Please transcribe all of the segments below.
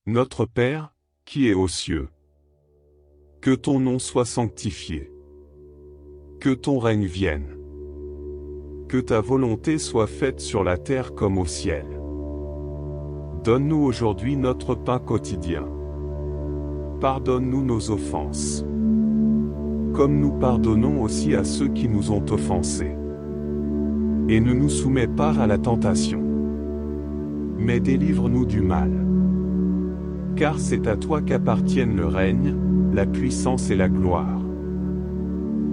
Notre Père, qui es aux cieux. Que ton nom soit sanctifié. Que ton règne vienne. Que ta volonté soit faite sur la terre comme au ciel. Donne-nous aujourd'hui notre pain quotidien. Pardonne-nous nos offenses, comme nous pardonnons aussi à ceux qui nous ont offensés. Et ne nous soumets pas à la tentation, mais délivre-nous du mal. Car c'est à toi qu'appartiennent le règne, la puissance et la gloire,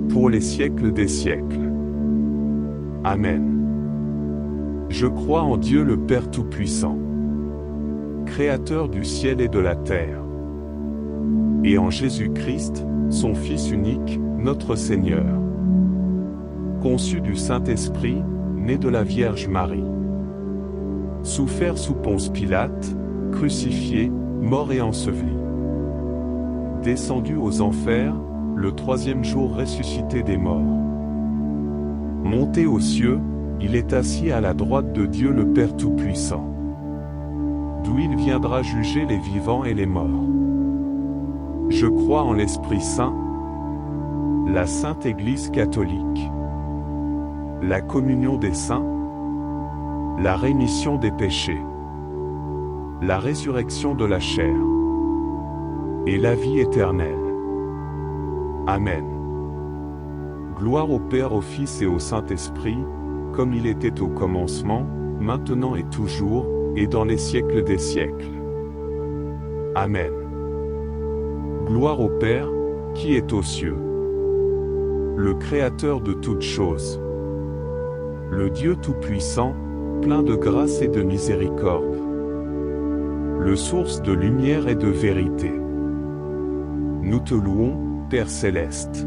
pour les siècles des siècles. Amen. Je crois en Dieu le Père Tout-Puissant, Créateur du ciel et de la terre, et en Jésus-Christ, son Fils unique, notre Seigneur, conçu du Saint-Esprit, né de la Vierge Marie, souffert sous Ponce Pilate, crucifié, mort et enseveli, descendu aux enfers, le troisième jour ressuscité des morts, monté aux cieux, il est assis à la droite de Dieu le Père Tout-Puissant, d'où il viendra juger les vivants et les morts. Je crois en l'Esprit Saint, la Sainte Église catholique, la communion des saints, la rémission des péchés, la résurrection de la chair, et la vie éternelle. Amen. Gloire au Père, au Fils et au Saint-Esprit, comme il était au commencement, maintenant et toujours, et dans les siècles des siècles. Amen. Gloire au Père, qui est aux cieux, le Créateur de toutes choses, le Dieu Tout-Puissant, plein de grâce et de miséricorde, le source de lumière et de vérité. Nous te louons, Père Céleste,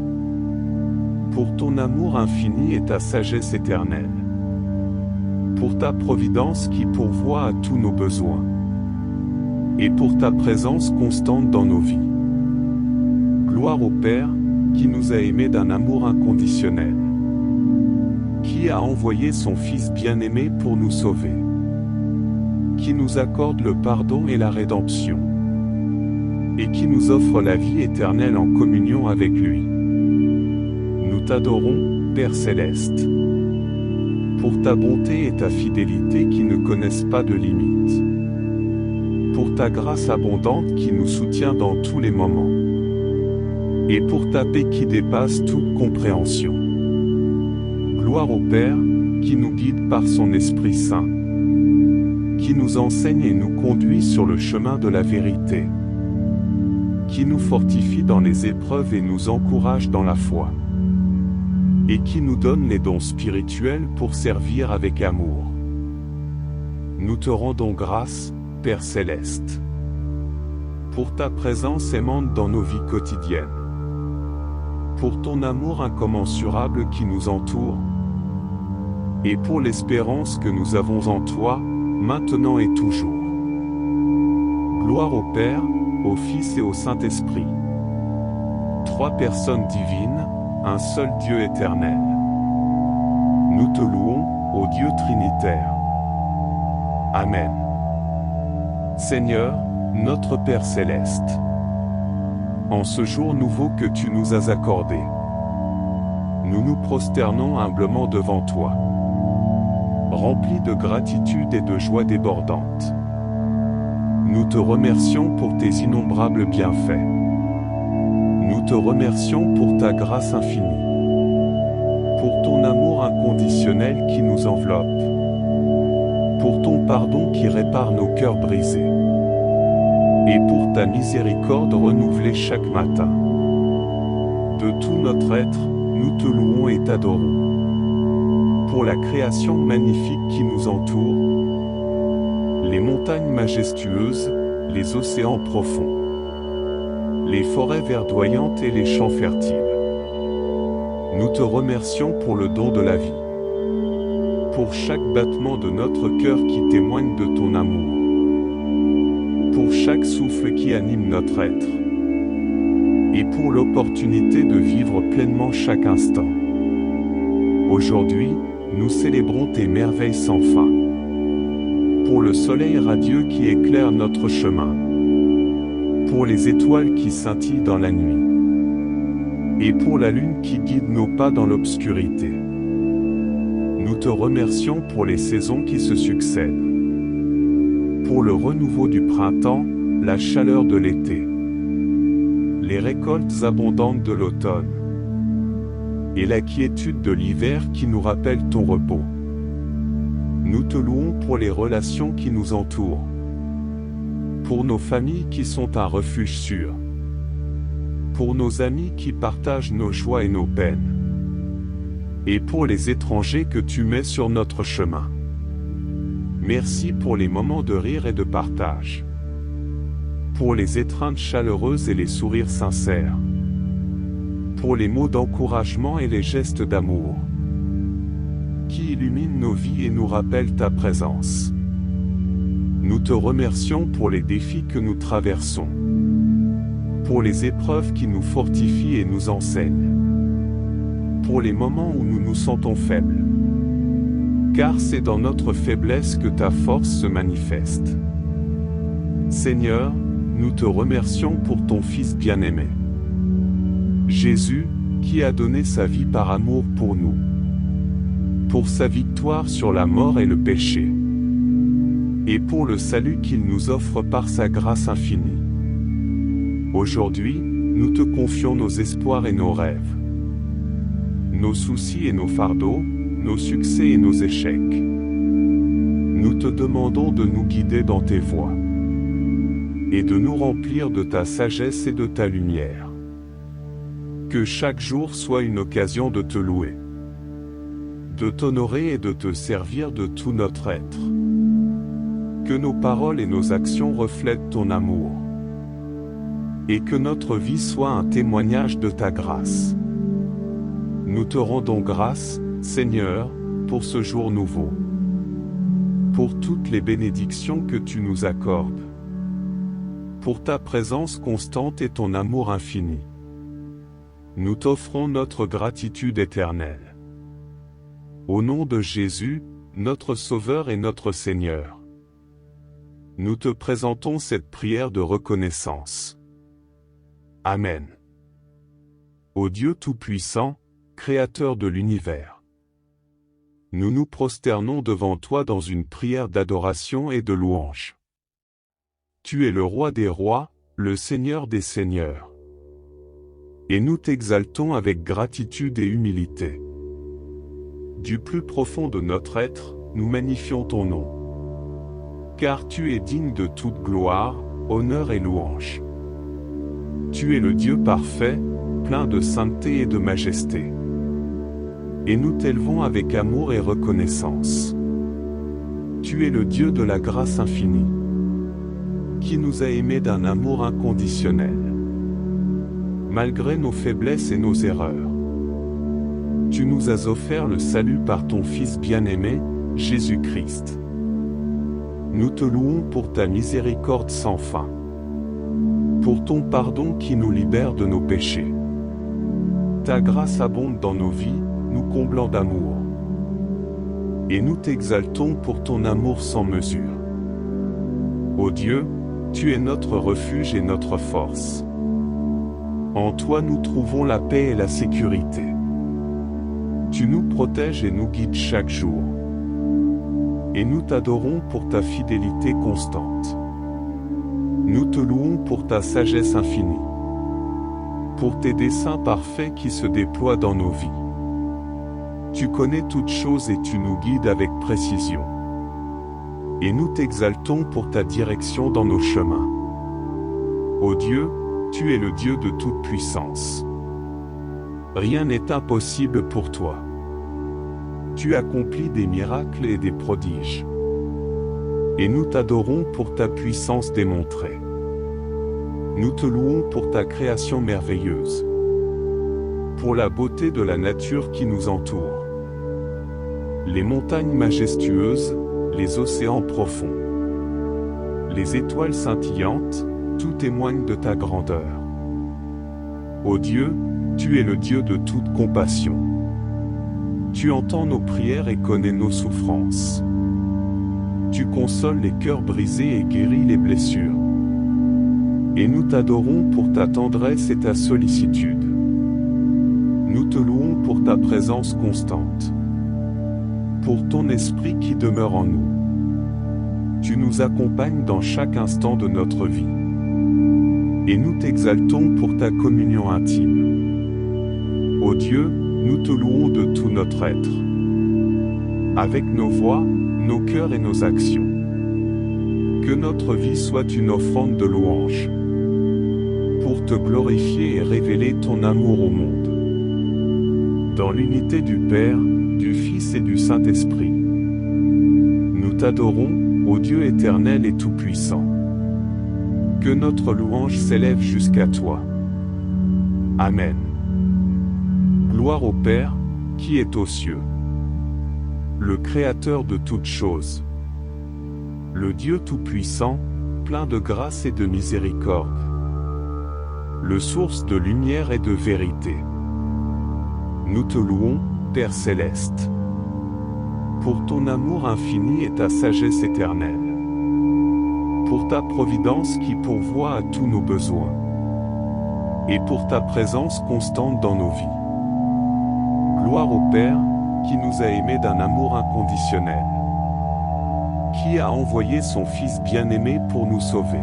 pour ton amour infini et ta sagesse éternelle, pour ta providence qui pourvoit à tous nos besoins, et pour ta présence constante dans nos vies. Gloire au Père, qui nous a aimés d'un amour inconditionnel, qui a envoyé son Fils bien-aimé pour nous sauver, qui nous accorde le pardon et la rédemption, et qui nous offre la vie éternelle en communion avec lui. Nous t'adorons, Père Céleste, pour ta bonté et ta fidélité qui ne connaissent pas de limites, pour ta grâce abondante qui nous soutient dans tous les moments, et pour ta paix qui dépasse toute compréhension. Gloire au Père, qui nous guide par son Esprit Saint, qui nous enseigne et nous conduit sur le chemin de la vérité, qui nous fortifie dans les épreuves et nous encourage dans la foi, et qui nous donne les dons spirituels pour servir avec amour. Nous te rendons grâce, Père Céleste, pour ta présence aimante dans nos vies quotidiennes, pour ton amour incommensurable qui nous entoure, et pour l'espérance que nous avons en toi, maintenant et toujours. Gloire au Père, au Fils et au Saint-Esprit, trois personnes divines, un seul Dieu éternel. Nous te louons, ô Dieu Trinitaire. Amen. Seigneur, notre Père Céleste, en ce jour nouveau que tu nous as accordé, nous nous prosternons humblement devant toi, remplis de gratitude et de joie débordante. Nous te remercions pour tes innombrables bienfaits. Nous te remercions pour ta grâce infinie, pour ton amour inconditionnel qui nous enveloppe, pour ton pardon qui répare nos cœurs brisés, et pour ta miséricorde renouvelée chaque matin. De tout notre être, nous te louons et t'adorons. Pour la création magnifique qui nous entoure, les montagnes majestueuses, les océans profonds, les forêts verdoyantes et les champs fertiles. Nous te remercions pour le don de la vie, pour chaque battement de notre cœur qui témoigne de ton amour, pour chaque souffle qui anime notre être, et pour l'opportunité de vivre pleinement chaque instant. Aujourd'hui, nous célébrons tes merveilles sans fin, pour le soleil radieux qui éclaire notre chemin, pour les étoiles qui scintillent dans la nuit, et pour la lune qui guide nos pas dans l'obscurité. Nous te remercions pour les saisons qui se succèdent, pour le renouveau du printemps, la chaleur de l'été, les récoltes abondantes de l'automne, et la quiétude de l'hiver qui nous rappelle ton repos. Nous te louons pour les relations qui nous entourent, pour nos familles qui sont un refuge sûr, pour nos amis qui partagent nos joies et nos peines, et pour les étrangers que tu mets sur notre chemin. Merci pour les moments de rire et de partage, pour les étreintes chaleureuses et les sourires sincères, pour les mots d'encouragement et les gestes d'amour, qui illuminent nos vies et nous rappellent ta présence. Nous te remercions pour les défis que nous traversons, pour les épreuves qui nous fortifient et nous enseignent, pour les moments où nous nous sentons faibles, car c'est dans notre faiblesse que ta force se manifeste. Seigneur, nous te remercions pour ton Fils bien-aimé, Jésus, qui a donné sa vie par amour pour nous, pour sa victoire sur la mort et le péché, et pour le salut qu'il nous offre par sa grâce infinie. Aujourd'hui, nous te confions nos espoirs et nos rêves, nos soucis et nos fardeaux, nos succès et nos échecs. Nous te demandons de nous guider dans tes voies, et de nous remplir de ta sagesse et de ta lumière. Que chaque jour soit une occasion de te louer, de t'honorer et de te servir de tout notre être. Que nos paroles et nos actions reflètent ton amour, et que notre vie soit un témoignage de ta grâce. Nous te rendons grâce, Seigneur, pour ce jour nouveau, pour toutes les bénédictions que tu nous accordes, pour ta présence constante et ton amour infini. Nous t'offrons notre gratitude éternelle. Au nom de Jésus, notre Sauveur et notre Seigneur, nous te présentons cette prière de reconnaissance. Amen. Ô Dieu Tout-Puissant, Créateur de l'univers, nous nous prosternons devant toi dans une prière d'adoration et de louange. Tu es le Roi des rois, le Seigneur des seigneurs. Et nous t'exaltons avec gratitude et humilité. Du plus profond de notre être, nous magnifions ton nom. Car tu es digne de toute gloire, honneur et louange. Tu es le Dieu parfait, plein de sainteté et de majesté. Et nous t'élevons avec amour et reconnaissance. Tu es le Dieu de la grâce infinie, qui nous a aimés d'un amour inconditionnel, malgré nos faiblesses et nos erreurs. Tu nous as offert le salut par ton Fils bien-aimé, Jésus-Christ. Nous te louons pour ta miséricorde sans fin, pour ton pardon qui nous libère de nos péchés. Ta grâce abonde dans nos vies, nous comblant d'amour. Et nous t'exaltons pour ton amour sans mesure. Ô Dieu, tu es notre refuge et notre force. En toi nous trouvons la paix et la sécurité. Tu nous protèges et nous guides chaque jour. Et nous t'adorons pour ta fidélité constante. Nous te louons pour ta sagesse infinie, pour tes desseins parfaits qui se déploient dans nos vies. Tu connais toutes choses et tu nous guides avec précision. Et nous t'exaltons pour ta direction dans nos chemins. Ô Dieu, tu es le Dieu de toute puissance. Rien n'est impossible pour toi. Tu accomplis des miracles et des prodiges. Et nous t'adorons pour ta puissance démontrée. Nous te louons pour ta création merveilleuse, pour la beauté de la nature qui nous entoure. Les montagnes majestueuses, les océans profonds, les étoiles scintillantes, tout témoigne de ta grandeur. Ô Dieu, tu es le Dieu de toute compassion. Tu entends nos prières et connais nos souffrances. Tu consoles les cœurs brisés et guéris les blessures. Et nous t'adorons pour ta tendresse et ta sollicitude. Nous te louons pour ta présence constante, pour ton esprit qui demeure en nous. Tu nous accompagnes dans chaque instant de notre vie. Et nous t'exaltons pour ta communion intime. Ô Dieu, nous te louons de tout notre être, avec nos voix, nos cœurs et nos actions. Que notre vie soit une offrande de louange, pour te glorifier et révéler ton amour au monde. Dans l'unité du Père, du Fils et du Saint-Esprit. Nous t'adorons, ô Dieu éternel et tout-puissant. Que notre louange s'élève jusqu'à toi. Amen. Gloire au Père, qui est aux cieux, le Créateur de toutes choses, le Dieu tout-puissant, plein de grâce et de miséricorde, le source de lumière et de vérité. Nous te louons, Père céleste, pour ton amour infini et ta sagesse éternelle, pour ta providence qui pourvoit à tous nos besoins, et pour ta présence constante dans nos vies. Gloire au Père, qui nous a aimés d'un amour inconditionnel, qui a envoyé son Fils bien-aimé pour nous sauver,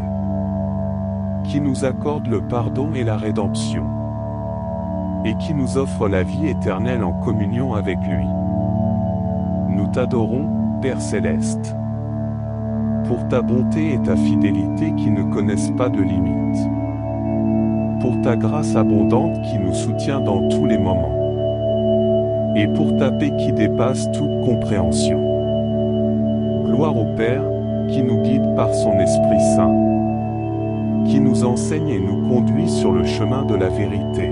qui nous accorde le pardon et la rédemption, et qui nous offre la vie éternelle en communion avec lui. Nous t'adorons, Père céleste, pour ta bonté et ta fidélité qui ne connaissent pas de limites, pour ta grâce abondante qui nous soutient dans tous les moments, et pour ta paix qui dépasse toute compréhension. Gloire au Père, qui nous guide par son Esprit Saint, qui nous enseigne et nous conduit sur le chemin de la vérité,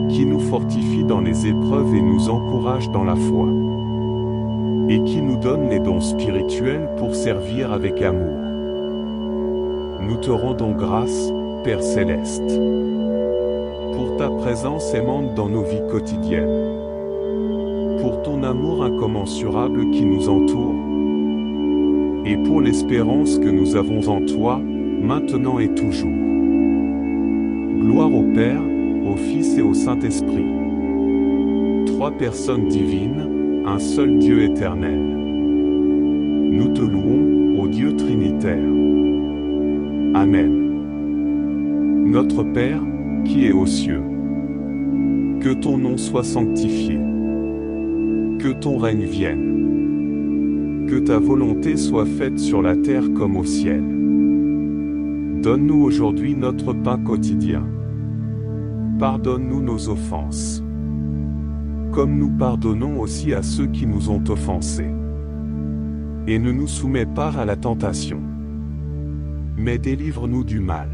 qui nous fortifie dans les épreuves et nous encourage dans la foi, et qui nous donne les dons spirituels pour servir avec amour. Nous te rendons grâce, Père céleste, pour ta présence aimante dans nos vies quotidiennes, pour ton amour incommensurable qui nous entoure, et pour l'espérance que nous avons en toi, maintenant et toujours. Gloire au Père, au Fils et au Saint-Esprit. Trois personnes divines, un seul Dieu éternel. Nous te louons, ô Dieu trinitaire. Amen. Notre Père, qui es aux cieux, que ton nom soit sanctifié, que ton règne vienne, que ta volonté soit faite sur la terre comme au ciel. Donne-nous aujourd'hui notre pain quotidien. Pardonne-nous nos offenses, comme nous pardonnons aussi à ceux qui nous ont offensés. Et ne nous soumets pas à la tentation, mais délivre-nous du mal.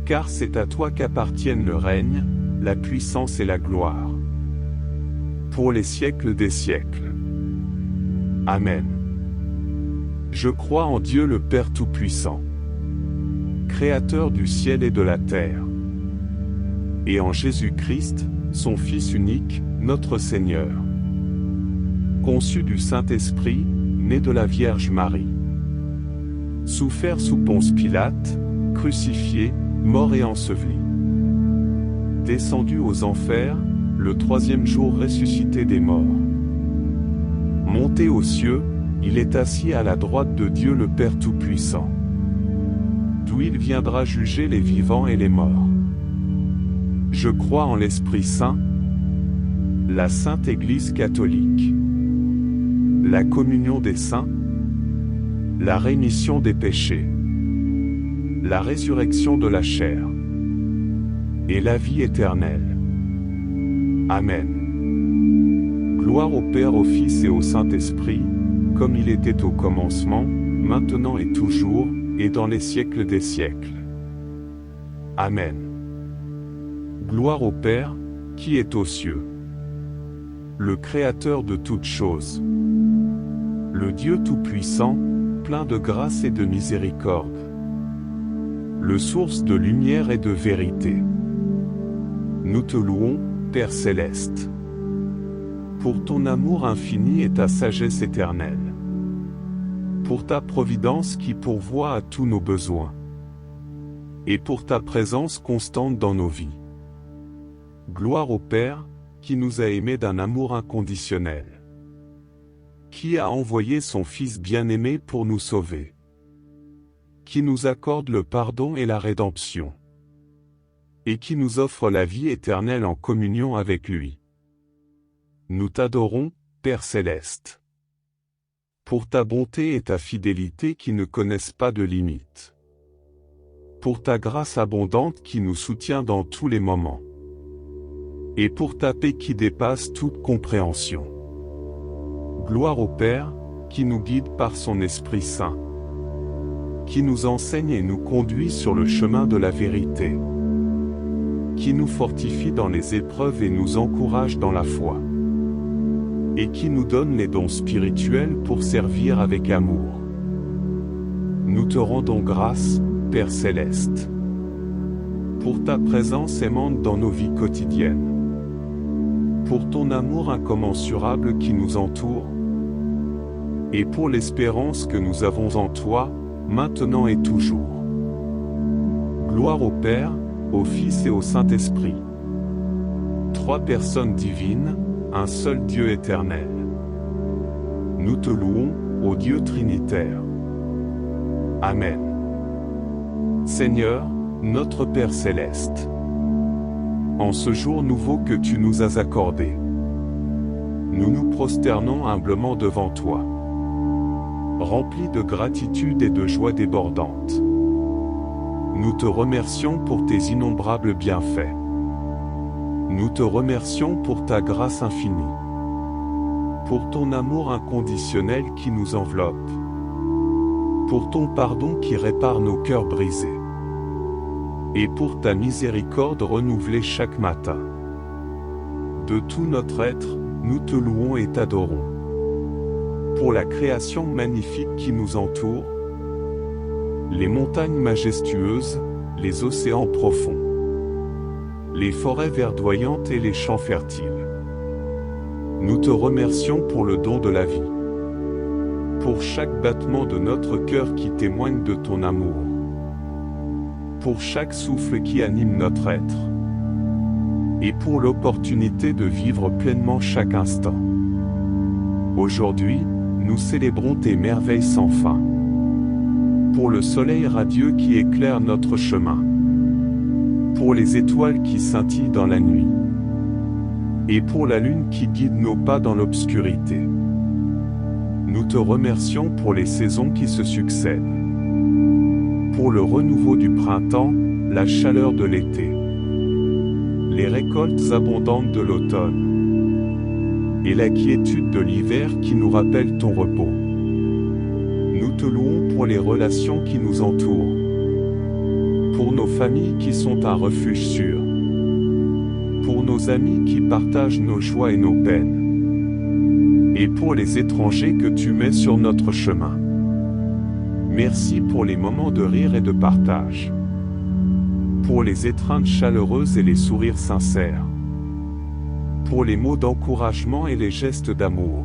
Car c'est à toi qu'appartiennent le règne, la puissance et la gloire, pour les siècles des siècles. Amen. Je crois en Dieu le Père Tout-Puissant, Créateur du ciel et de la terre, et en Jésus-Christ, son Fils unique, notre Seigneur, conçu du Saint-Esprit, né de la Vierge Marie, souffert sous Ponce Pilate, crucifié, mort et enseveli, descendu aux enfers, le troisième jour ressuscité des morts, monté aux cieux, il est assis à la droite de Dieu le Père Tout-Puissant, d'où il viendra juger les vivants et les morts. Je crois en l'Esprit Saint, la Sainte Église catholique, la communion des saints, la rémission des péchés, la résurrection de la chair, et la vie éternelle. Amen. Gloire au Père, au Fils et au Saint-Esprit, comme il était au commencement, maintenant et toujours, et dans les siècles des siècles. Amen. Gloire au Père, qui est aux cieux, le Créateur de toutes choses, le Dieu Tout-Puissant, plein de grâce et de miséricorde, le source de lumière et de vérité. Nous te louons, Père céleste, pour ton amour infini et ta sagesse éternelle, pour ta providence qui pourvoit à tous nos besoins, et pour ta présence constante dans nos vies. Gloire au Père, qui nous a aimés d'un amour inconditionnel, qui a envoyé son Fils bien-aimé pour nous sauver, qui nous accorde le pardon et la rédemption, et qui nous offre la vie éternelle en communion avec lui. Nous t'adorons, Père céleste, pour ta bonté et ta fidélité qui ne connaissent pas de limites, pour ta grâce abondante qui nous soutient dans tous les moments, et pour ta paix qui dépasse toute compréhension. Gloire au Père, qui nous guide par son Esprit Saint, qui nous enseigne et nous conduit sur le chemin de la vérité, qui nous fortifie dans les épreuves et nous encourage dans la foi, et qui nous donne les dons spirituels pour servir avec amour. Nous te rendons grâce, Père céleste, pour ta présence aimante dans nos vies quotidiennes, pour ton amour incommensurable qui nous entoure, et pour l'espérance que nous avons en toi, maintenant et toujours. Gloire au Père, au Fils et au Saint-Esprit. Trois personnes divines, un seul Dieu éternel. Nous te louons, ô Dieu Trinitaire. Amen. Seigneur, notre Père céleste, en ce jour nouveau que tu nous as accordé, nous nous prosternons humblement devant toi, remplis de gratitude et de joie débordante. Nous te remercions pour tes innombrables bienfaits. Nous te remercions pour ta grâce infinie, pour ton amour inconditionnel qui nous enveloppe, pour ton pardon qui répare nos cœurs brisés, et pour ta miséricorde renouvelée chaque matin. De tout notre être, nous te louons et t'adorons. Pour la création magnifique qui nous entoure, les montagnes majestueuses, les océans profonds, les forêts verdoyantes et les champs fertiles. Nous te remercions pour le don de la vie, pour chaque battement de notre cœur qui témoigne de ton amour, pour chaque souffle qui anime notre être, et pour l'opportunité de vivre pleinement chaque instant. Aujourd'hui, nous célébrons tes merveilles sans fin, pour le soleil radieux qui éclaire notre chemin, pour les étoiles qui scintillent dans la nuit, et pour la lune qui guide nos pas dans l'obscurité. Nous te remercions pour les saisons qui se succèdent, pour le renouveau du printemps, la chaleur de l'été, les récoltes abondantes de l'automne, et la quiétude de l'hiver qui nous rappelle ton repos. Nous te louons pour les relations qui nous entourent, pour nos familles qui sont un refuge sûr, pour nos amis qui partagent nos joies et nos peines, et pour les étrangers que tu mets sur notre chemin. Merci pour les moments de rire et de partage, pour les étreintes chaleureuses et les sourires sincères, pour les mots d'encouragement et les gestes d'amour,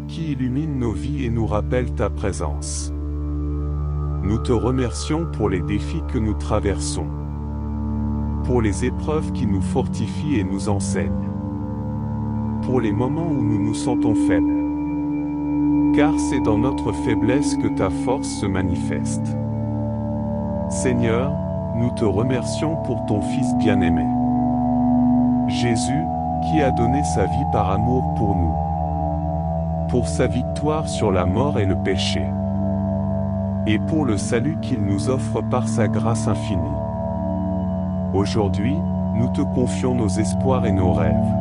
qui illuminent nos vies et nous rappellent ta présence. Nous te remercions pour les défis que nous traversons, pour les épreuves qui nous fortifient et nous enseignent, pour les moments où nous nous sentons faibles, car c'est dans notre faiblesse que ta force se manifeste. Seigneur, nous te remercions pour ton Fils bien-aimé, Jésus, qui a donné sa vie par amour pour nous, pour sa victoire sur la mort et le péché, et pour le salut qu'il nous offre par sa grâce infinie. Aujourd'hui, nous te confions nos espoirs et nos rêves,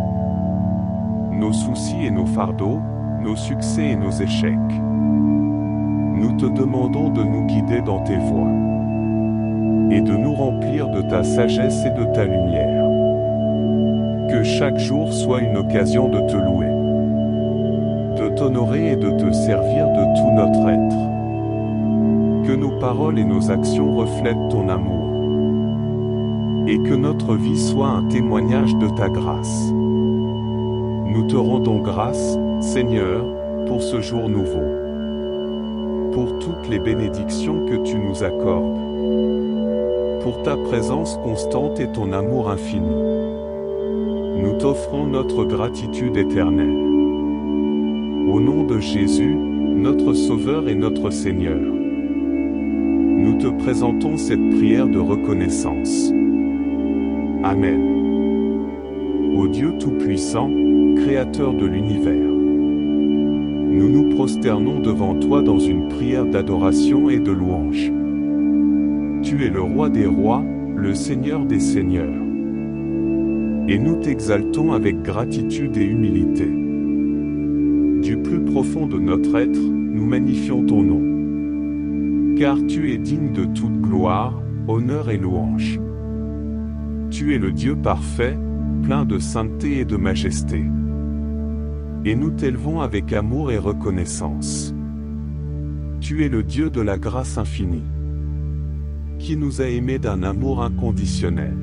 nos soucis et nos fardeaux, nos succès et nos échecs. Nous te demandons de nous guider dans tes voies, et de nous remplir de ta sagesse et de ta lumière. Que chaque jour soit une occasion de te louer, de t'honorer et de te servir de tout notre être. Que nos paroles et nos actions reflètent ton amour, et que notre vie soit un témoignage de ta grâce. Nous te rendons grâce, Seigneur, pour ce jour nouveau, pour toutes les bénédictions que tu nous accordes, pour ta présence constante et ton amour infini. Nous t'offrons notre gratitude éternelle. Au nom de Jésus, notre Sauveur et notre Seigneur, nous te présentons cette prière de reconnaissance. Amen. Ô Dieu Tout-Puissant, Créateur de l'univers, nous nous prosternons devant toi dans une prière d'adoration et de louange. Tu es le Roi des rois, le Seigneur des seigneurs. Et nous t'exaltons avec gratitude et humilité. Du plus profond de notre être, nous magnifions ton nom. Car tu es digne de toute gloire, honneur et louange. Tu es le Dieu parfait, plein de sainteté et de majesté. Et nous t'élevons avec amour et reconnaissance. Tu es le Dieu de la grâce infinie, qui nous a aimés d'un amour inconditionnel,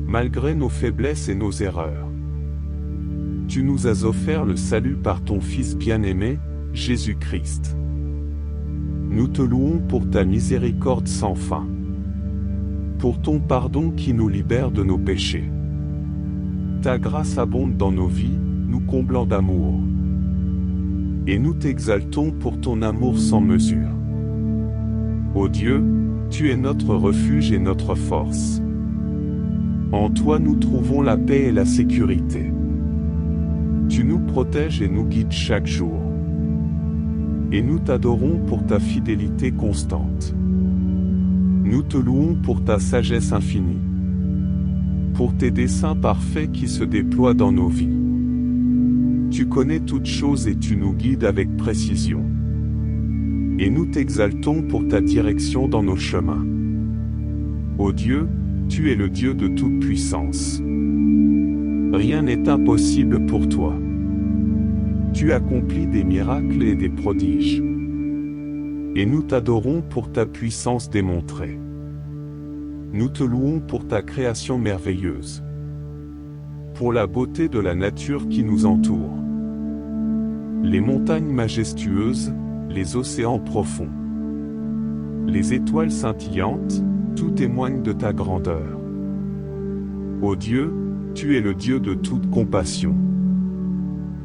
malgré nos faiblesses et nos erreurs. Tu nous as offert le salut par ton Fils bien-aimé, Jésus-Christ. Nous te louons pour ta miséricorde sans fin, pour ton pardon qui nous libère de nos péchés. Ta grâce abonde dans nos vies, nous comblant d'amour. Et nous t'exaltons pour ton amour sans mesure. Ô Dieu, tu es notre refuge et notre force. En toi nous trouvons la paix et la sécurité. Tu nous protèges et nous guides chaque jour. Et nous t'adorons pour ta fidélité constante. Nous te louons pour ta sagesse infinie, pour tes desseins parfaits qui se déploient dans nos vies. Tu connais toutes choses et tu nous guides avec précision. Et nous t'exaltons pour ta direction dans nos chemins. Ô Dieu, tu es le Dieu de toute puissance. Rien n'est impossible pour toi. Tu accomplis des miracles et des prodiges. Et nous t'adorons pour ta puissance démontrée. Nous te louons pour ta création merveilleuse, pour la beauté de la nature qui nous entoure. Les montagnes majestueuses, les océans profonds, les étoiles scintillantes, tout témoigne de ta grandeur. Ô Dieu, tu es le Dieu de toute compassion.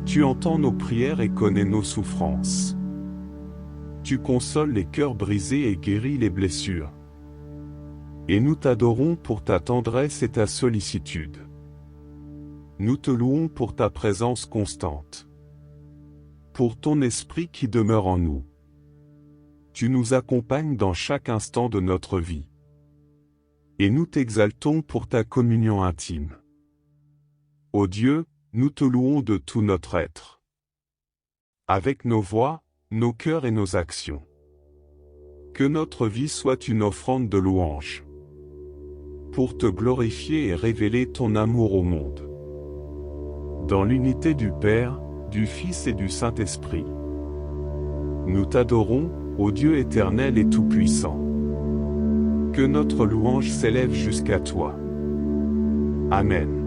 Tu entends nos prières et connais nos souffrances. Tu consoles les cœurs brisés et guéris les blessures. Et nous t'adorons pour ta tendresse et ta sollicitude. Nous te louons pour ta présence constante, pour ton esprit qui demeure en nous. Tu nous accompagnes dans chaque instant de notre vie. Et nous t'exaltons pour ta communion intime. Ô Dieu, nous te louons de tout notre être, avec nos voix, nos cœurs et nos actions. Que notre vie soit une offrande de louange, pour te glorifier et révéler ton amour au monde. Dans l'unité du Père, du Fils et du Saint-Esprit, nous t'adorons, ô Dieu éternel et tout-puissant. Que notre louange s'élève jusqu'à toi. Amen.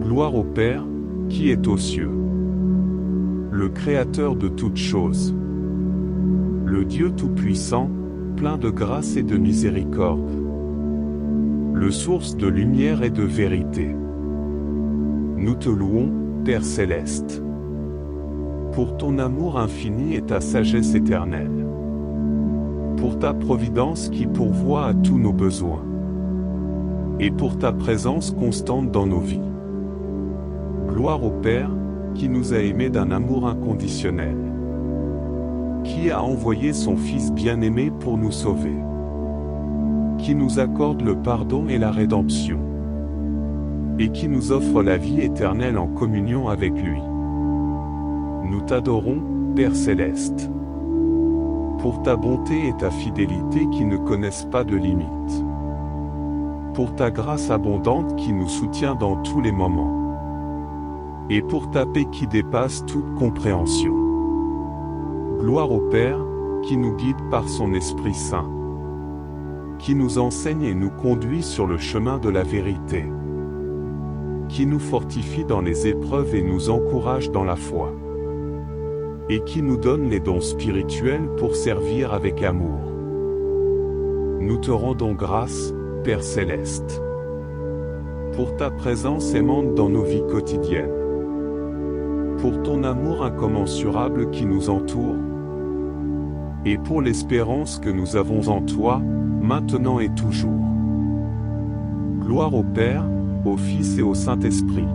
Gloire au Père, qui est aux cieux, le Créateur de toutes choses, le Dieu tout-puissant, plein de grâce et de miséricorde, le source de lumière et de vérité. Nous te louons, Père céleste, pour ton amour infini et ta sagesse éternelle, pour ta providence qui pourvoit à tous nos besoins, et pour ta présence constante dans nos vies. Gloire au Père, qui nous a aimés d'un amour inconditionnel, qui a envoyé son Fils bien-aimé pour nous sauver, qui nous accorde le pardon et la rédemption, et qui nous offre la vie éternelle en communion avec lui. Nous t'adorons, Père céleste, pour ta bonté et ta fidélité qui ne connaissent pas de limites, pour ta grâce abondante qui nous soutient dans tous les moments, et pour ta paix qui dépasse toute compréhension. Gloire au Père, qui nous guide par son Esprit Saint, qui nous enseigne et nous conduit sur le chemin de la vérité, qui nous fortifie dans les épreuves et nous encourage dans la foi, et qui nous donne les dons spirituels pour servir avec amour. Nous te rendons grâce, Père céleste, pour ta présence aimante dans nos vies quotidiennes, pour ton amour incommensurable qui nous entoure, et pour l'espérance que nous avons en toi, maintenant et toujours. Gloire au Père, au Fils et au Saint-Esprit.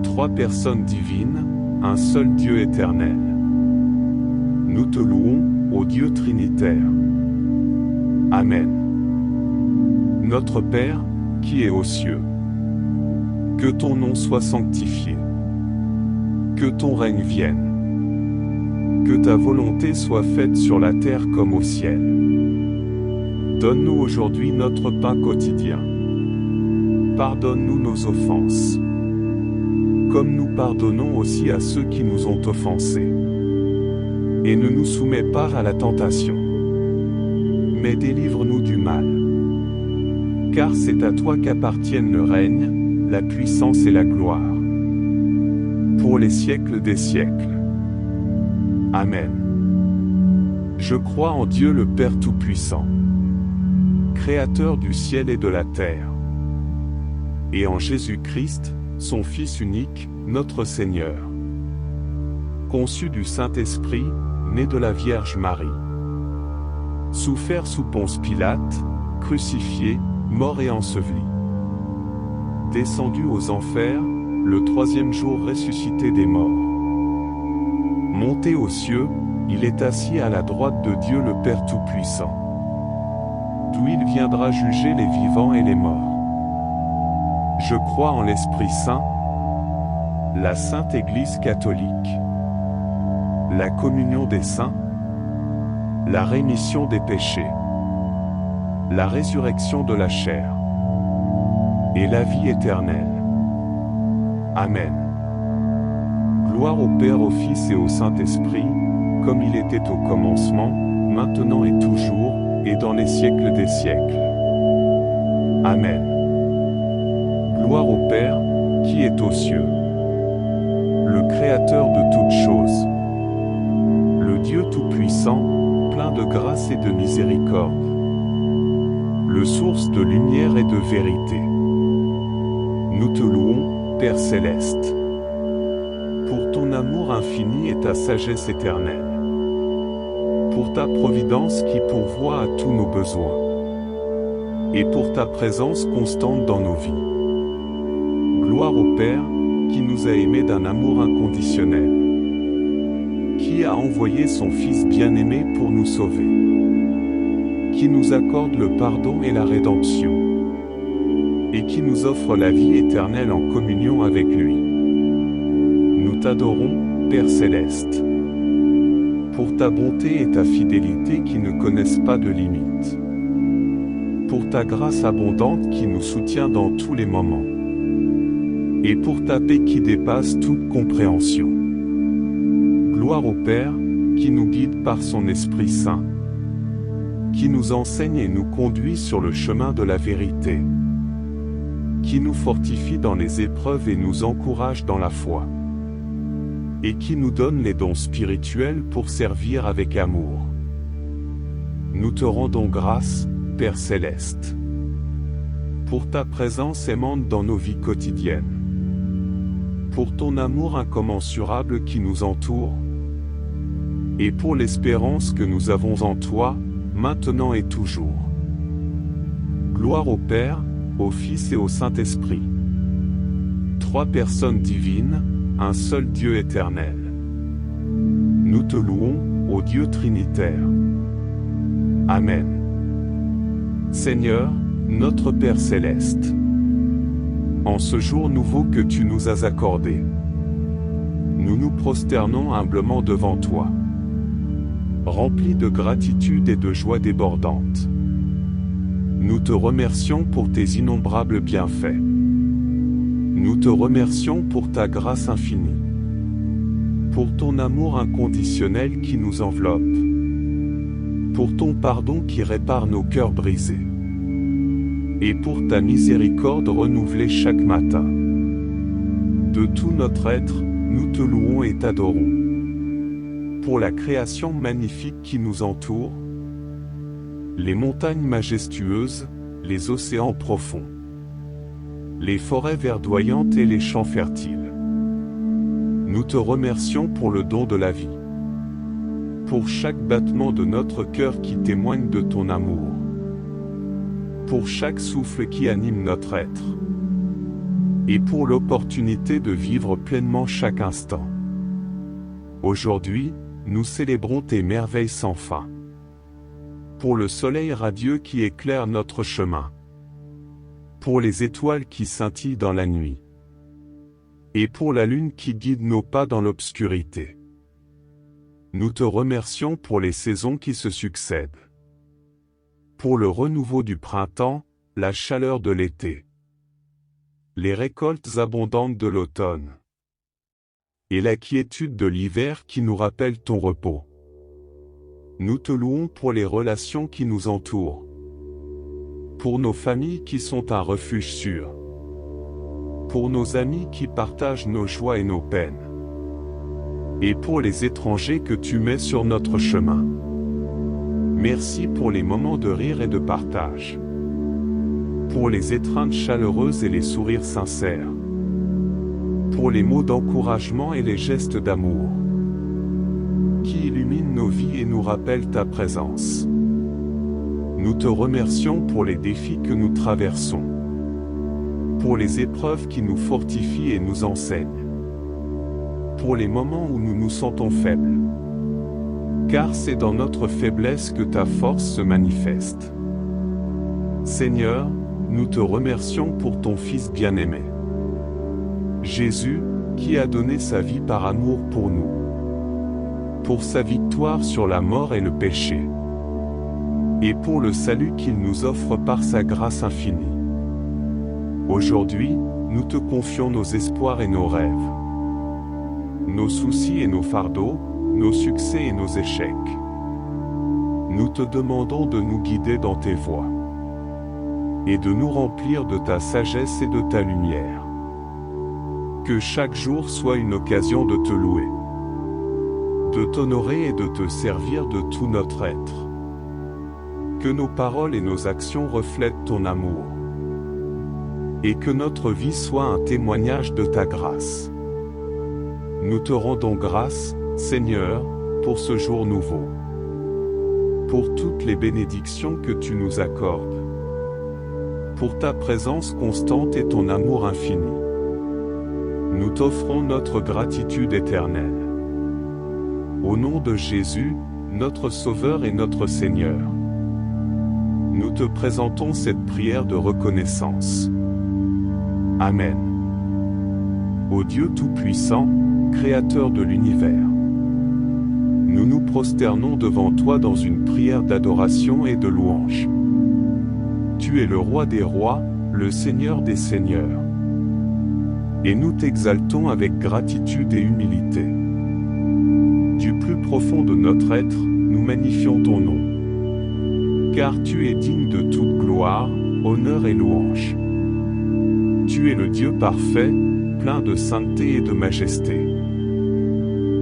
Trois personnes divines, un seul Dieu éternel. Nous te louons, ô Dieu Trinitaire. Amen. Notre Père, qui est aux cieux, que ton nom soit sanctifié, que ton règne vienne, que ta volonté soit faite sur la terre comme au ciel. Donne-nous aujourd'hui notre pain quotidien. Pardonne-nous nos offenses, comme nous pardonnons aussi à ceux qui nous ont offensés. Et ne nous soumets pas à la tentation, mais délivre-nous du mal. Car c'est à toi qu'appartiennent le règne, la puissance et la gloire, pour les siècles des siècles. Amen. Je crois en Dieu le Père Tout-Puissant, Créateur du ciel et de la terre, et en Jésus-Christ, son Fils unique, notre Seigneur, conçu du Saint-Esprit, né de la Vierge Marie, souffert sous Ponce Pilate, crucifié, mort et enseveli, descendu aux enfers, le troisième jour ressuscité des morts, monté aux cieux, il est assis à la droite de Dieu le Père Tout-Puissant, d'où il viendra juger les vivants et les morts. Je crois en l'Esprit Saint, la Sainte Église catholique, la communion des saints, la rémission des péchés, la résurrection de la chair, et la vie éternelle. Amen. Gloire au Père, au Fils et au Saint-Esprit, comme il était au commencement, maintenant et toujours, et dans les siècles des siècles. Amen. Gloire au Père, qui est aux cieux, le Créateur de toutes choses, le Dieu Tout-Puissant, plein de grâce et de miséricorde, le source de lumière et de vérité. Nous te louons, Père céleste, pour ton amour infini et ta sagesse éternelle, pour ta providence qui pourvoit à tous nos besoins, et pour ta présence constante dans nos vies. Gloire au Père, qui nous a aimés d'un amour inconditionnel, qui a envoyé son Fils bien-aimé pour nous sauver, qui nous accorde le pardon et la rédemption, et qui nous offre la vie éternelle en communion avec lui. Nous t'adorons, Père céleste, pour ta bonté et ta fidélité qui ne connaissent pas de limites, pour ta grâce abondante qui nous soutient dans tous les moments, et pour ta paix qui dépasse toute compréhension. Gloire au Père, qui nous guide par son Esprit Saint, qui nous enseigne et nous conduit sur le chemin de la vérité, qui nous fortifie dans les épreuves et nous encourage dans la foi, et qui nous donne les dons spirituels pour servir avec amour. Nous te rendons grâce, Père céleste, pour ta présence aimante dans nos vies quotidiennes, pour ton amour incommensurable qui nous entoure, et pour l'espérance que nous avons en toi, maintenant et toujours. Gloire au Père, au Fils et au Saint-Esprit. Trois personnes divines, un seul Dieu éternel. Nous te louons, ô Dieu Trinitaire. Amen. Seigneur, notre Père céleste, en ce jour nouveau que tu nous as accordé, nous nous prosternons humblement devant toi, remplis de gratitude et de joie débordante. Nous te remercions pour tes innombrables bienfaits. Nous te remercions pour ta grâce infinie, pour ton amour inconditionnel qui nous enveloppe, pour ton pardon qui répare nos cœurs brisés, et pour ta miséricorde renouvelée chaque matin. De tout notre être, nous te louons et t'adorons. Pour la création magnifique qui nous entoure, les montagnes majestueuses, les océans profonds, les forêts verdoyantes et les champs fertiles. Nous te remercions pour le don de la vie, pour chaque battement de notre cœur qui témoigne de ton amour, pour chaque souffle qui anime notre être, et pour l'opportunité de vivre pleinement chaque instant. Aujourd'hui, nous célébrons tes merveilles sans fin, pour le soleil radieux qui éclaire notre chemin, pour les étoiles qui scintillent dans la nuit, et pour la lune qui guide nos pas dans l'obscurité. Nous te remercions pour les saisons qui se succèdent, pour le renouveau du printemps, la chaleur de l'été, les récoltes abondantes de l'automne, et la quiétude de l'hiver qui nous rappelle ton repos. Nous te louons pour les relations qui nous entourent, pour nos familles qui sont un refuge sûr, pour nos amis qui partagent nos joies et nos peines, et pour les étrangers que tu mets sur notre chemin. Merci pour les moments de rire et de partage, pour les étreintes chaleureuses et les sourires sincères, pour les mots d'encouragement et les gestes d'amour, qui illuminent nos vies et nous rappellent ta présence. Nous te remercions pour les défis que nous traversons, pour les épreuves qui nous fortifient et nous enseignent, pour les moments où nous nous sentons faibles, car c'est dans notre faiblesse que ta force se manifeste. Seigneur, nous te remercions pour ton Fils bien-aimé, Jésus, qui a donné sa vie par amour pour nous, pour sa victoire sur la mort et le péché, et pour le salut qu'il nous offre par sa grâce infinie. Aujourd'hui, nous te confions nos espoirs et nos rêves, nos soucis et nos fardeaux, nos succès et nos échecs. Nous te demandons de nous guider dans tes voies, et de nous remplir de ta sagesse et de ta lumière. Que chaque jour soit une occasion de te louer, de t'honorer et de te servir de tout notre être. Que nos paroles et nos actions reflètent ton amour, et que notre vie soit un témoignage de ta grâce. Nous te rendons grâce, Seigneur, pour ce jour nouveau, pour toutes les bénédictions que tu nous accordes, pour ta présence constante et ton amour infini. Nous t'offrons notre gratitude éternelle. Au nom de Jésus, notre Sauveur et notre Seigneur, nous te présentons cette prière de reconnaissance. Amen. Ô Dieu Tout-Puissant, Créateur de l'univers, nous nous prosternons devant toi dans une prière d'adoration et de louange. Tu es le Roi des rois, le Seigneur des seigneurs. Et nous t'exaltons avec gratitude et humilité. Du plus profond de notre être, nous magnifions ton nom. Car tu es digne de toute gloire, honneur et louange. Tu es le Dieu parfait, plein de sainteté et de majesté.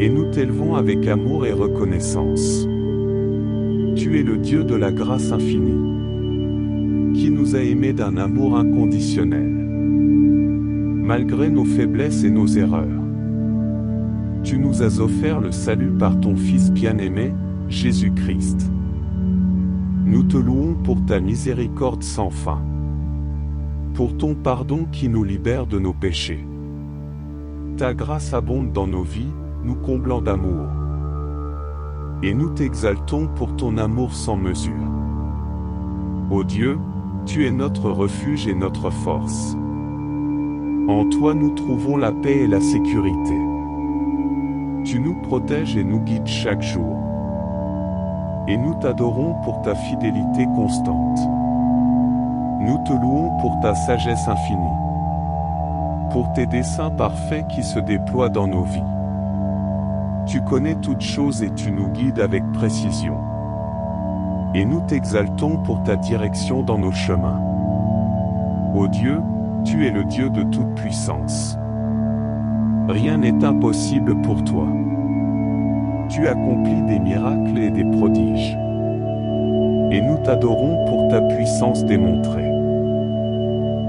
Et nous t'élevons avec amour et reconnaissance. Tu es le Dieu de la grâce infinie, qui nous a aimés d'un amour inconditionnel, malgré nos faiblesses et nos erreurs. Tu nous as offert le salut par ton Fils bien-aimé, Jésus-Christ. Nous te louons pour ta miséricorde sans fin, pour ton pardon qui nous libère de nos péchés. Ta grâce abonde dans nos vies, nous comblant d'amour. Et nous t'exaltons pour ton amour sans mesure. Ô Dieu, tu es notre refuge et notre force. En toi nous trouvons la paix et la sécurité. Tu nous protèges et nous guides chaque jour. Et nous t'adorons pour ta fidélité constante. Nous te louons pour ta sagesse infinie, pour tes desseins parfaits qui se déploient dans nos vies. Tu connais toutes choses et tu nous guides avec précision. Et nous t'exaltons pour ta direction dans nos chemins. Ô Dieu, tu es le Dieu de toute puissance. Rien n'est impossible pour toi. Tu accomplis des miracles et des prodiges. Et nous t'adorons pour ta puissance démontrée.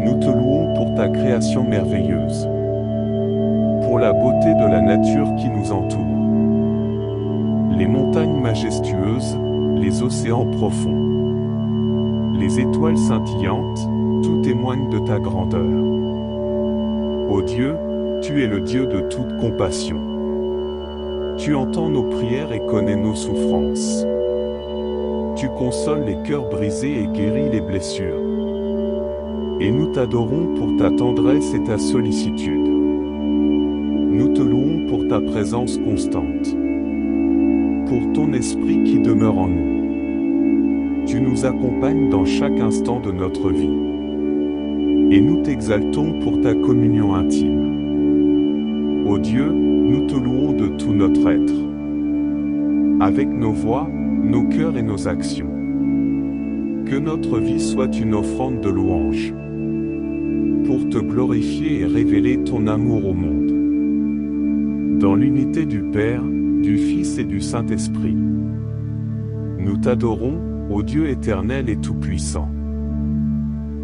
Nous te louons pour ta création merveilleuse, pour la beauté de la nature qui nous entoure. Les montagnes majestueuses, les océans profonds, les étoiles scintillantes, tout témoigne de ta grandeur. Ô Dieu, tu es le Dieu de toute compassion. Tu entends nos prières et connais nos souffrances. Tu consoles les cœurs brisés et guéris les blessures. Et nous t'adorons pour ta tendresse et ta sollicitude. Nous te louons pour ta présence constante, pour ton esprit qui demeure en nous. Tu nous accompagnes dans chaque instant de notre vie. Et nous t'exaltons pour ta communion intime. Ô Dieu, nous te louons de tout notre être, avec nos voix, nos cœurs et nos actions. Que notre vie soit une offrande de louange, pour te glorifier et révéler ton amour au monde. Dans l'unité du Père, du Fils et du Saint-Esprit. Nous t'adorons, ô Dieu éternel et tout-puissant.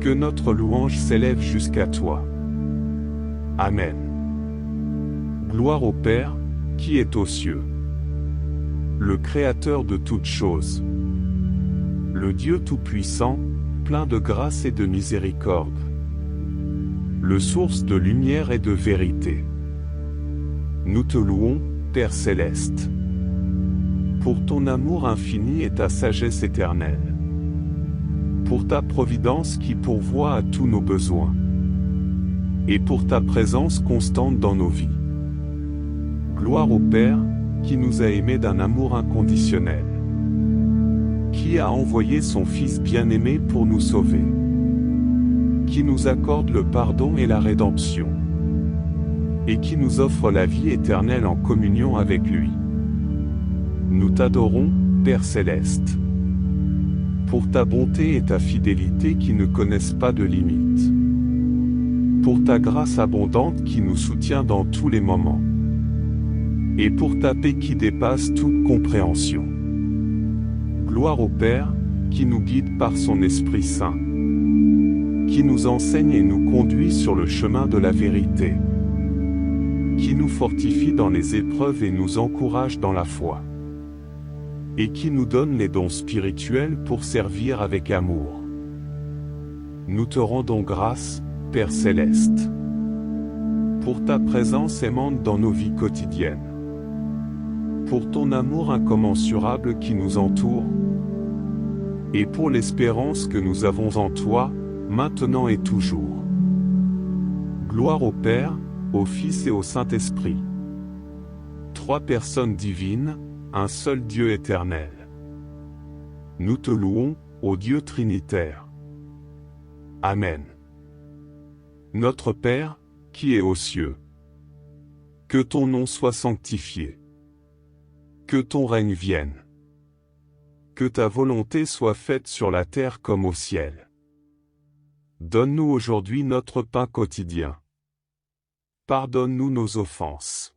Que notre louange s'élève jusqu'à toi. Amen. Gloire au Père, qui est aux cieux, le Créateur de toutes choses, le Dieu tout-puissant, plein de grâce et de miséricorde, le source de lumière et de vérité. Nous te louons, Père céleste, pour ton amour infini et ta sagesse éternelle, pour ta providence qui pourvoit à tous nos besoins, et pour ta présence constante dans nos vies. Gloire au Père, qui nous a aimés d'un amour inconditionnel, qui a envoyé son Fils bien-aimé pour nous sauver, qui nous accorde le pardon et la rédemption, et qui nous offre la vie éternelle en communion avec lui. Nous t'adorons, Père céleste, pour ta bonté et ta fidélité qui ne connaissent pas de limites, pour ta grâce abondante qui nous soutient dans tous les moments, et pour ta paix qui dépasse toute compréhension. Gloire au Père, qui nous guide par son Esprit Saint, qui nous enseigne et nous conduit sur le chemin de la vérité, qui nous fortifie dans les épreuves et nous encourage dans la foi, et qui nous donne les dons spirituels pour servir avec amour. Nous te rendons grâce, Père céleste, pour ta présence aimante dans nos vies quotidiennes, pour ton amour incommensurable qui nous entoure, et pour l'espérance que nous avons en toi, maintenant et toujours. Gloire au Père, au Fils et au Saint-Esprit. Trois personnes divines, un seul Dieu éternel. Nous te louons, ô Dieu trinitaire. Amen. Notre Père, qui es aux cieux, que ton nom soit sanctifié. Que ton règne vienne. Que ta volonté soit faite sur la terre comme au ciel. Donne-nous aujourd'hui notre pain quotidien. Pardonne-nous nos offenses,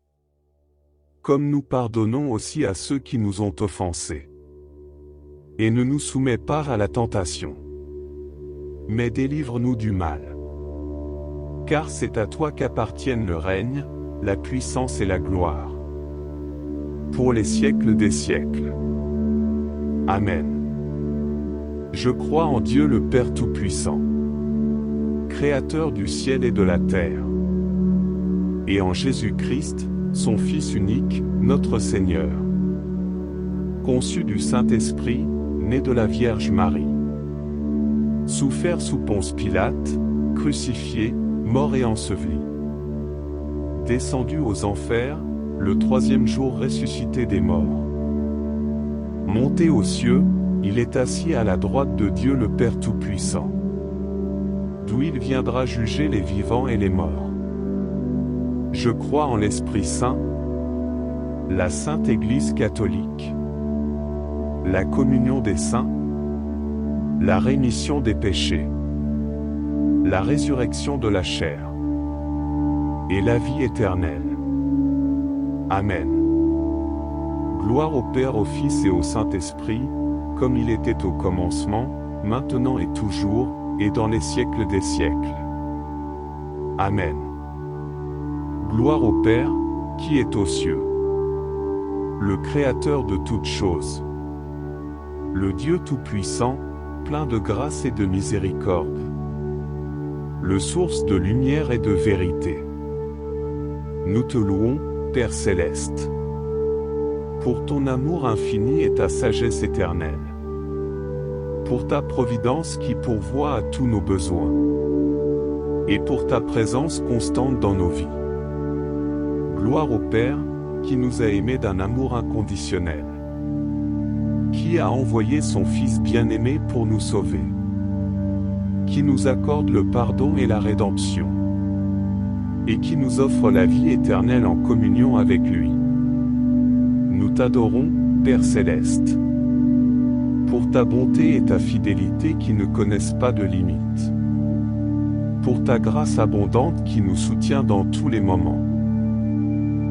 comme nous pardonnons aussi à ceux qui nous ont offensés. Et ne nous soumets pas à la tentation, mais délivre-nous du mal. Car c'est à toi qu'appartiennent le règne, la puissance et la gloire, pour les siècles des siècles. Amen. Je crois en Dieu le Père Tout-Puissant, Créateur du ciel et de la terre, et en Jésus-Christ, son Fils unique, notre Seigneur, conçu du Saint-Esprit, né de la Vierge Marie, souffert sous Ponce Pilate, crucifié, mort et enseveli, descendu aux enfers, le troisième jour ressuscité des morts, monté aux cieux, il est assis à la droite de Dieu le Père Tout-Puissant, d'où il viendra juger les vivants et les morts. Je crois en l'Esprit Saint, la Sainte Église catholique, la communion des saints, la rémission des péchés, la résurrection de la chair, et la vie éternelle. Amen. Gloire au Père, au Fils et au Saint-Esprit, comme il était au commencement, maintenant et toujours, et dans les siècles des siècles. Amen. Gloire au Père, qui est aux cieux, le Créateur de toutes choses, le Dieu Tout-Puissant, plein de grâce et de miséricorde, le source de lumière et de vérité. Nous te louons, Père Céleste, pour ton amour infini et ta sagesse éternelle, pour ta providence qui pourvoit à tous nos besoins, et pour ta présence constante dans nos vies. Gloire au Père, qui nous a aimés d'un amour inconditionnel, qui a envoyé son Fils bien-aimé pour nous sauver, qui nous accorde le pardon et la rédemption, et qui nous offre la vie éternelle en communion avec lui. Nous t'adorons, Père Céleste, pour ta bonté et ta fidélité qui ne connaissent pas de limites, pour ta grâce abondante qui nous soutient dans tous les moments,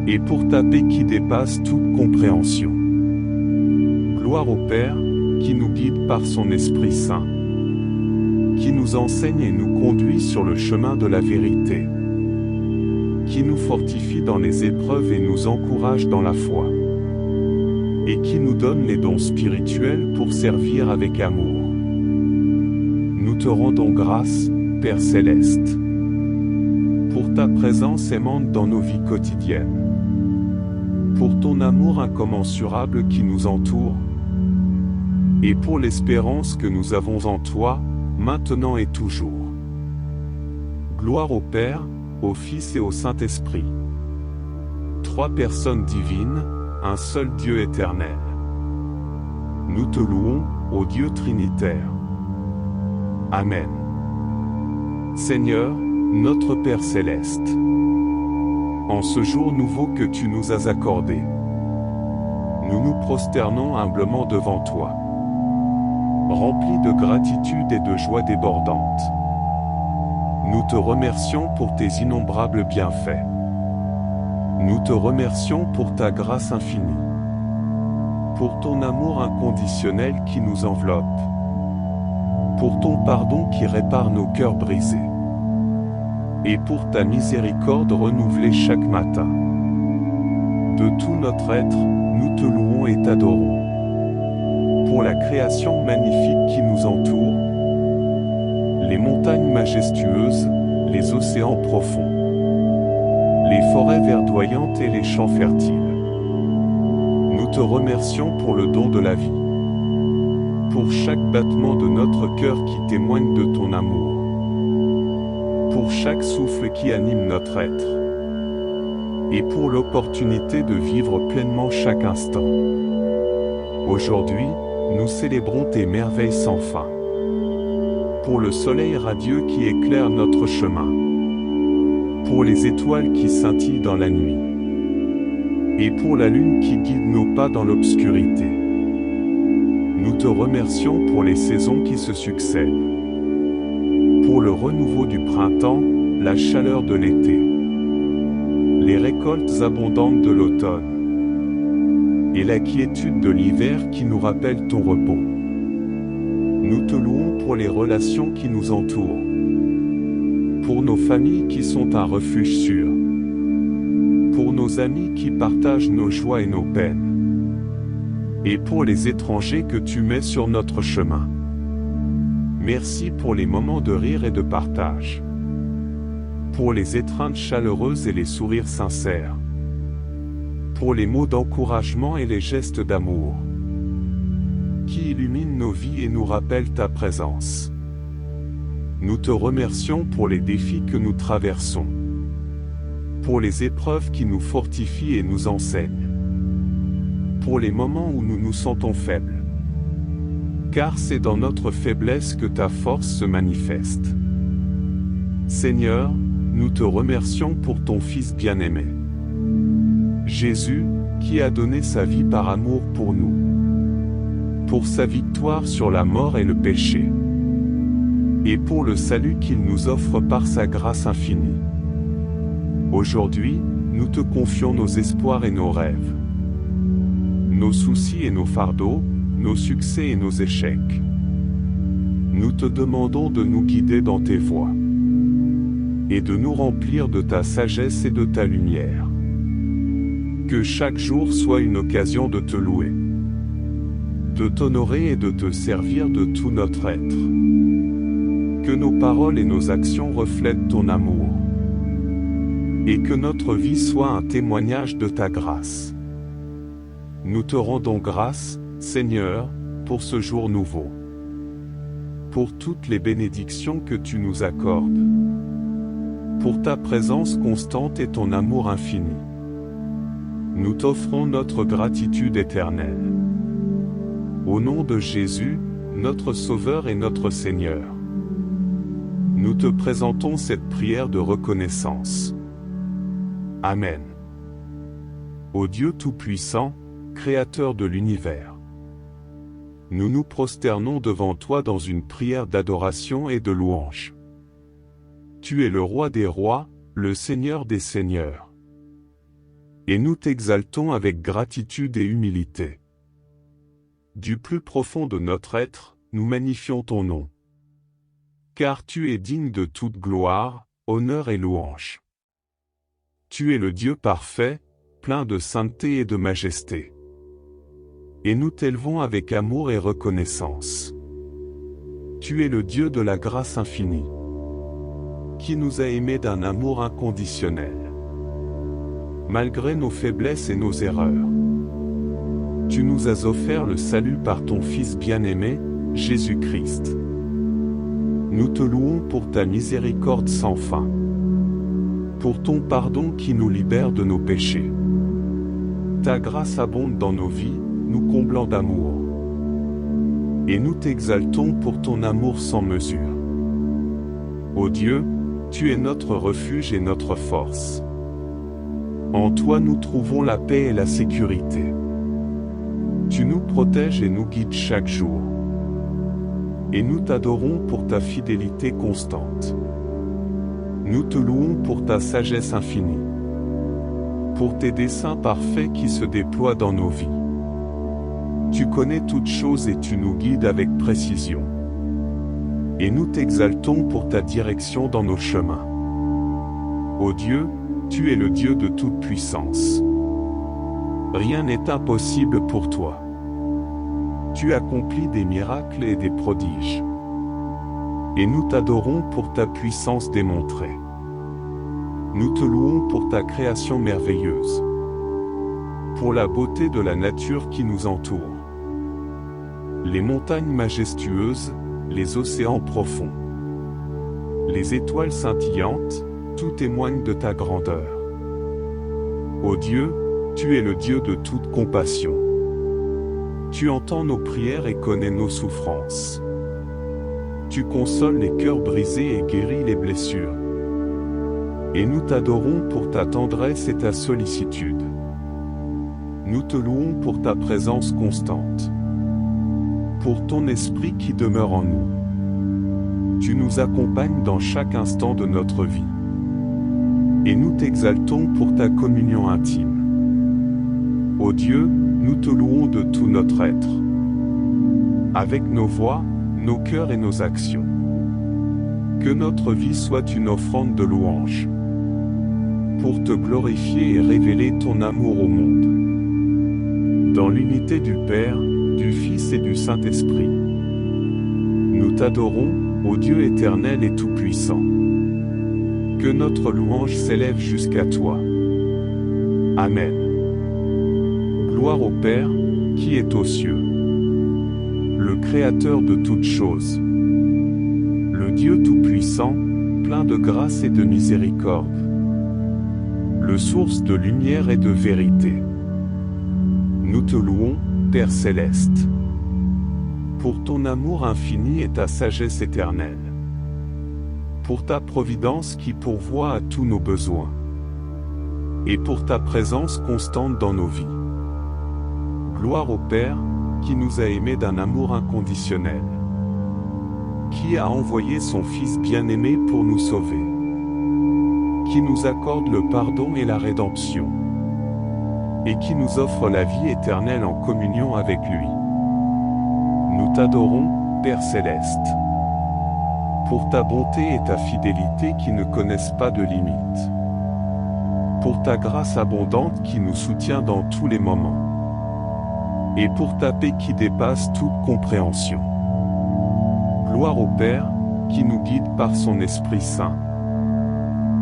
et pour ta paix qui dépasse toute compréhension. Gloire au Père, qui nous guide par son Esprit Saint, qui nous enseigne et nous conduit sur le chemin de la vérité, qui nous fortifie dans les épreuves et nous encourage dans la foi, et qui nous donne les dons spirituels pour servir avec amour. Nous te rendons grâce, Père Céleste, pour ta présence aimante dans nos vies quotidiennes, pour ton amour incommensurable qui nous entoure, et pour l'espérance que nous avons en toi, maintenant et toujours. Gloire au Père, au Fils et au Saint-Esprit. Trois personnes divines, un seul Dieu éternel. Nous te louons, ô Dieu Trinitaire. Amen. Seigneur, notre Père Céleste, en ce jour nouveau que tu nous as accordé, nous nous prosternons humblement devant toi, remplis de gratitude et de joie débordante. Nous te remercions pour tes innombrables bienfaits. Nous te remercions pour ta grâce infinie, pour ton amour inconditionnel qui nous enveloppe, pour ton pardon qui répare nos cœurs brisés, et pour ta miséricorde renouvelée chaque matin. De tout notre être, nous te louons et t'adorons. Pour la création magnifique qui nous entoure, les montagnes majestueuses, les océans profonds, les forêts verdoyantes et les champs fertiles. Nous te remercions pour le don de la vie, pour chaque battement de notre cœur qui témoigne de ton amour, pour chaque souffle qui anime notre être, et pour l'opportunité de vivre pleinement chaque instant. Aujourd'hui, nous célébrons tes merveilles sans fin, pour le soleil radieux qui éclaire notre chemin, pour les étoiles qui scintillent dans la nuit, et pour la lune qui guide nos pas dans l'obscurité. Nous te remercions pour les saisons qui se succèdent, pour le renouveau du printemps, la chaleur de l'été, les récoltes abondantes de l'automne, et la quiétude de l'hiver qui nous rappelle ton repos. Nous te louons pour les relations qui nous entourent, pour nos familles qui sont un refuge sûr, pour nos amis qui partagent nos joies et nos peines, et pour les étrangers que tu mets sur notre chemin. Merci pour les moments de rire et de partage, pour les étreintes chaleureuses et les sourires sincères, pour les mots d'encouragement et les gestes d'amour, qui illuminent nos vies et nous rappellent ta présence. Nous te remercions pour les défis que nous traversons, pour les épreuves qui nous fortifient et nous enseignent, pour les moments où nous nous sentons faibles, car c'est dans notre faiblesse que ta force se manifeste. Seigneur, nous te remercions pour ton Fils bien-aimé, Jésus, qui a donné sa vie par amour pour nous, pour sa victoire sur la mort et le péché, et pour le salut qu'il nous offre par sa grâce infinie. Aujourd'hui, nous te confions nos espoirs et nos rêves, nos soucis et nos fardeaux, nos succès et nos échecs. Nous te demandons de nous guider dans tes voies et de nous remplir de ta sagesse et de ta lumière. Que chaque jour soit une occasion de te louer, de t'honorer et de te servir de tout notre être. Que nos paroles et nos actions reflètent ton amour, et que notre vie soit un témoignage de ta grâce. Nous te rendons grâce, Seigneur, pour ce jour nouveau, pour toutes les bénédictions que tu nous accordes, pour ta présence constante et ton amour infini. Nous t'offrons notre gratitude éternelle. Au nom de Jésus, notre Sauveur et notre Seigneur, nous te présentons cette prière de reconnaissance. Amen. Ô Dieu Tout-Puissant, Créateur de l'univers, nous nous prosternons devant toi dans une prière d'adoration et de louange. Tu es le Roi des rois, le Seigneur des seigneurs. Et nous t'exaltons avec gratitude et humilité. Du plus profond de notre être, nous magnifions ton nom. Car tu es digne de toute gloire, honneur et louange. Tu es le Dieu parfait, plein de sainteté et de majesté. Et nous t'élevons avec amour et reconnaissance. Tu es le Dieu de la grâce infinie, qui nous a aimés d'un amour inconditionnel, malgré nos faiblesses et nos erreurs. Tu nous as offert le salut par ton Fils bien-aimé, Jésus-Christ. Nous te louons pour ta miséricorde sans fin, pour ton pardon qui nous libère de nos péchés. Ta grâce abonde dans nos vies, nous comblant d'amour. Et nous t'exaltons pour ton amour sans mesure. Ô Dieu, tu es notre refuge et notre force. En toi nous trouvons la paix et la sécurité. Tu nous protèges et nous guides chaque jour. Et nous t'adorons pour ta fidélité constante. Nous te louons pour ta sagesse infinie, pour tes desseins parfaits qui se déploient dans nos vies. Tu connais toutes choses et tu nous guides avec précision. Et nous t'exaltons pour ta direction dans nos chemins. Ô Dieu, tu es le Dieu de toute puissance. Rien n'est impossible pour toi. Tu accomplis des miracles et des prodiges. Et nous t'adorons pour ta puissance démontrée. Nous te louons pour ta création merveilleuse, pour la beauté de la nature qui nous entoure. Les montagnes majestueuses, les océans profonds, les étoiles scintillantes, tout témoigne de ta grandeur. Ô Dieu, tu es le Dieu de toute compassion. Tu entends nos prières et connais nos souffrances. Tu consoles les cœurs brisés et guéris les blessures. Et nous t'adorons pour ta tendresse et ta sollicitude. Nous te louons pour ta présence constante, pour ton esprit qui demeure en nous. Tu nous accompagnes dans chaque instant de notre vie. Et nous t'exaltons pour ta communion intime. Ô Dieu, nous te louons de tout notre être, avec nos voix, nos cœurs et nos actions. Que notre vie soit une offrande de louange, pour te glorifier et révéler ton amour au monde. Dans l'unité du Père, du Fils et du Saint-Esprit, nous t'adorons, ô Dieu éternel et tout-puissant. Que notre louange s'élève jusqu'à toi. Amen. Gloire au Père, qui est aux cieux, le Créateur de toutes choses, le Dieu tout-puissant, plein de grâce et de miséricorde, le source de lumière et de vérité. Nous te louons, Père céleste, pour ton amour infini et ta sagesse éternelle, pour ta providence qui pourvoit à tous nos besoins, et pour ta présence constante dans nos vies. Gloire au Père, qui nous a aimés d'un amour inconditionnel, qui a envoyé son Fils bien-aimé pour nous sauver, qui nous accorde le pardon et la rédemption, et qui nous offre la vie éternelle en communion avec lui. Nous t'adorons, Père céleste, pour ta bonté et ta fidélité qui ne connaissent pas de limites, pour ta grâce abondante qui nous soutient dans tous les moments, et pour ta paix qui dépasse toute compréhension. Gloire au Père, qui nous guide par son Esprit Saint,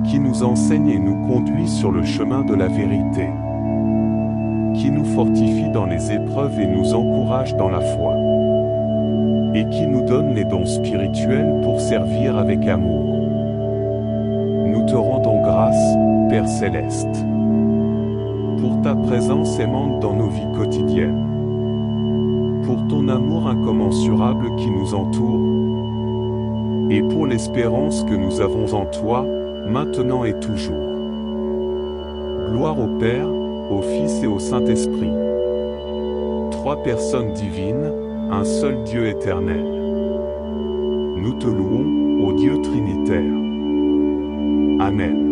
qui nous enseigne et nous conduit sur le chemin de la vérité, qui nous fortifie dans les épreuves et nous encourage dans la foi, et qui nous donne les dons spirituels pour servir avec amour. Nous te rendons grâce, Père céleste, pour ta présence aimante dans nos vies quotidiennes, pour ton amour incommensurable qui nous entoure, et pour l'espérance que nous avons en toi, maintenant et toujours. Gloire au Père, au Fils et au Saint-Esprit. Trois personnes divines, un seul Dieu éternel. Nous te louons, ô Dieu Trinitaire. Amen.